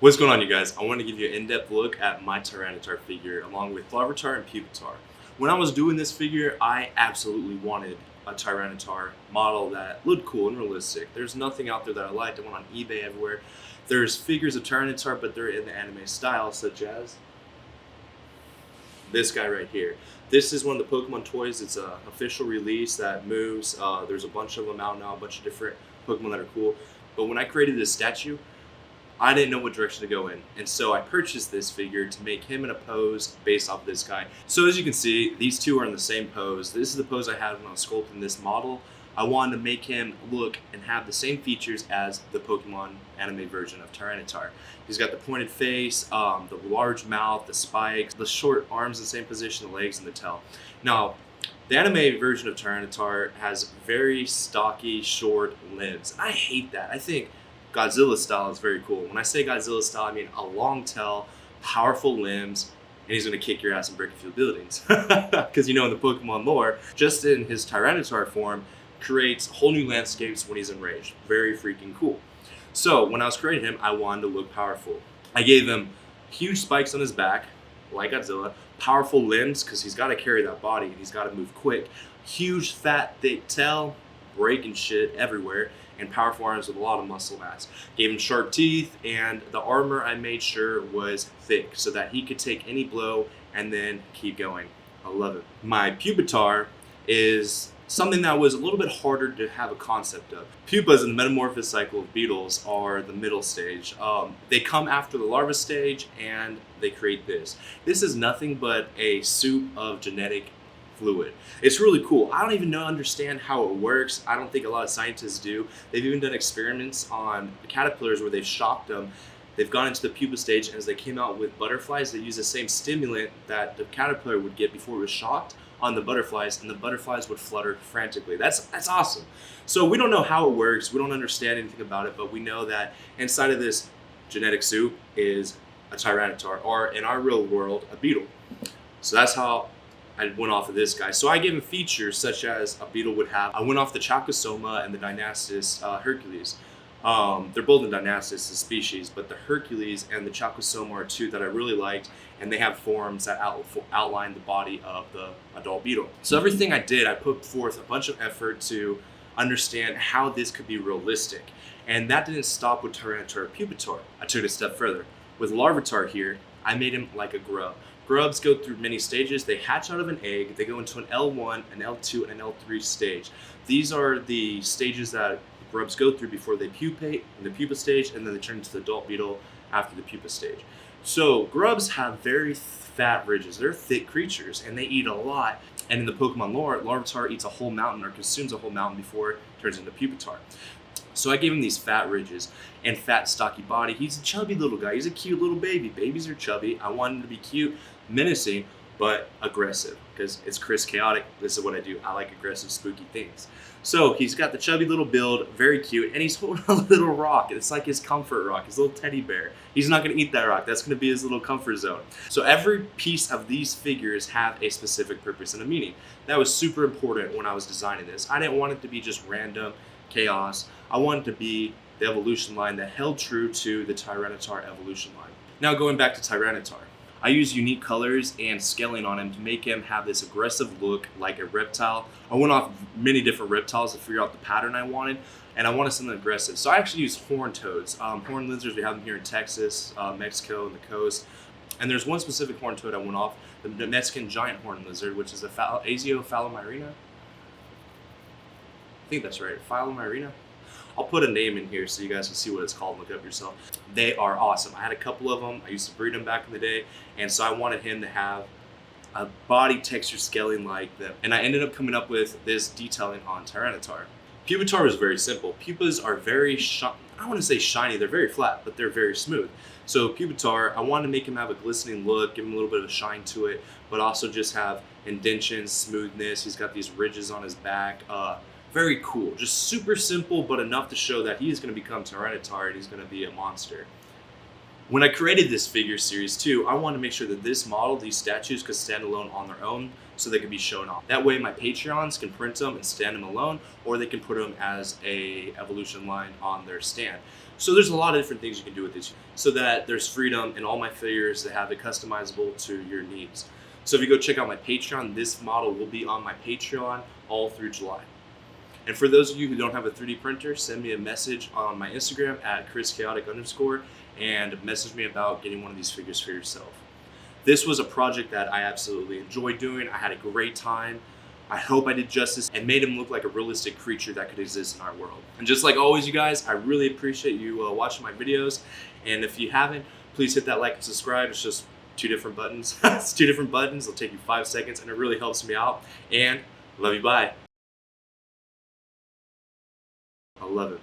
What's going on, you guys? I want to give you an in-depth look at my Tyranitar figure along with Larvitar and Pupitar. When I was doing this figure, I absolutely wanted a Tyranitar model that looked cool and realistic. There's nothing out there that I liked. I went on eBay everywhere. There's figures of Tyranitar, but they're in the anime style, such as this guy right here. This is one of the Pokemon toys. It's an official release that moves. There's a bunch of them out now, a bunch of different Pokemon that are cool. But when I created this statue, I didn't know what direction to go in, and so I purchased this figure to make him in a pose based off this guy. So as you can see, these two are in the same pose. This is the pose I had when I was sculpting this model. I wanted to make him look and have the same features as the Pokemon anime version of Tyranitar. He's got the pointed face, the large mouth, the spikes, the short arms in the same position, the legs, and the tail. Now, the anime version of Tyranitar has very stocky, short limbs. I hate that. I think Godzilla style is very cool. When I say Godzilla style, I mean a long tail, powerful limbs, and he's going to kick your ass and break a few buildings. Because in the Pokemon lore, just in his Tyranitar form, creates whole new landscapes when he's enraged. Very freaking cool. So when I was creating him, I wanted to look powerful. I gave him huge spikes on his back, like Godzilla, powerful limbs, because he's got to carry that body and he's got to move quick, huge, fat, thick tail, breaking shit everywhere, and powerful arms with a lot of muscle mass. Gave him sharp teeth, and the armor I made sure was thick so that he could take any blow and then keep going. I love it. My Pupitar is something that was a little bit harder to have a concept of. Pupas in the metamorphosis cycle of beetles are the middle stage. They come after the larva stage and they create this. This is nothing but a soup of genetic fluid. It's really cool. I don't even understand how it works. I don't think a lot of scientists do. They've even done experiments on the caterpillars where they've shocked them. They've gone into the pupa stage, and as they came out with butterflies, they use the same stimulant that the caterpillar would get before it was shocked on the butterflies, and the butterflies would flutter frantically. That's awesome. So we don't know how it works. We don't understand anything about it, but we know that inside of this genetic soup is a Tyranitar, or in our real world, a beetle. So that's how I went off of this guy. So I gave him features such as a beetle would have. I went off the Chalcosoma and the Dynastis Hercules. They're both in Dynastis, the species, but the Hercules and the Chalcosoma are two that I really liked, and they have forms that outline the body of the adult beetle. So everything I did, I put forth a bunch of effort to understand how this could be realistic. And that didn't stop with Tyranitar or Pupitar. I took it a step further. With Larvitar here, I made him like a grub. Grubs go through many stages. They hatch out of an egg. They go into an L1, an L2, and an L3 stage. These are the stages that grubs go through before they pupate in the pupa stage, and then they turn into the adult beetle after the pupa stage. So grubs have very fat ridges. They're thick creatures, and they eat a lot. And in the Pokemon lore, Larvitar eats a whole mountain or consumes a whole mountain before it turns into Pupitar. So I gave him these fat ridges and fat, stocky body. He's a chubby little guy. He's a cute little baby. Babies are chubby. I want him to be cute, menacing, but aggressive, because it's Chris Chaotic. This is what I do. I like aggressive, spooky things. So he's got the chubby little build, very cute, and he's holding a little rock. It's like his comfort rock, his little teddy bear. He's not going to eat that rock. That's going to be his little comfort zone. So every piece of these figures have a specific purpose and a meaning. That was super important when I was designing this. I didn't want it to be just random chaos. I wanted to be the evolution line that held true to the Tyranitar evolution line. Now going back to Tyranitar. I use unique colors and scaling on him to make him have this aggressive look like a reptile. I went off many different reptiles to figure out the pattern I wanted, and I wanted something aggressive. So I actually used horned toads. Horned lizards, we have them here in Texas, Mexico, and the coast. And there's one specific horned toad I went off, the Mexican giant horned lizard, which is the Azio phalomirina. I think that's right, phalomirina. I'll put a name in here so you guys can see what it's called and look it up yourself. They are awesome. I had a couple of them. I used to breed them back in the day, and so I wanted him to have a body texture scaling like them. And I ended up coming up with this detailing on Tyranitar. Pupitar was very simple. Pupas are very I don't want to say shiny, they're very flat, but they're very smooth. So Pupitar, I wanted to make him have a glistening look, give him a little bit of a shine to it, but also just have indentions, smoothness. He's got these ridges on his back. Very cool, just super simple, but enough to show that he is going to become Tyranitar and he's going to be a monster. When I created this figure series too, I wanted to make sure that this model, these statues, could stand alone on their own so they could be shown off. That way my Patreons can print them and stand them alone, or they can put them as a evolution line on their stand. So there's a lot of different things you can do with these, so that there's freedom in all my figures to have it customizable to your needs. So if you go check out my Patreon, this model will be on my Patreon all through July. And for those of you who don't have a 3D printer, send me a message on my Instagram at chrischaotic_ and message me about getting one of these figures for yourself. This was a project that I absolutely enjoyed doing. I had a great time. I hope I did justice and made him look like a realistic creature that could exist in our world. And just like always, you guys, I really appreciate you watching my videos. And if you haven't, please hit that like and subscribe. It's just 2 different buttons. It's 2 different buttons. It'll take you 5 seconds, and it really helps me out. And love you, bye. I love it.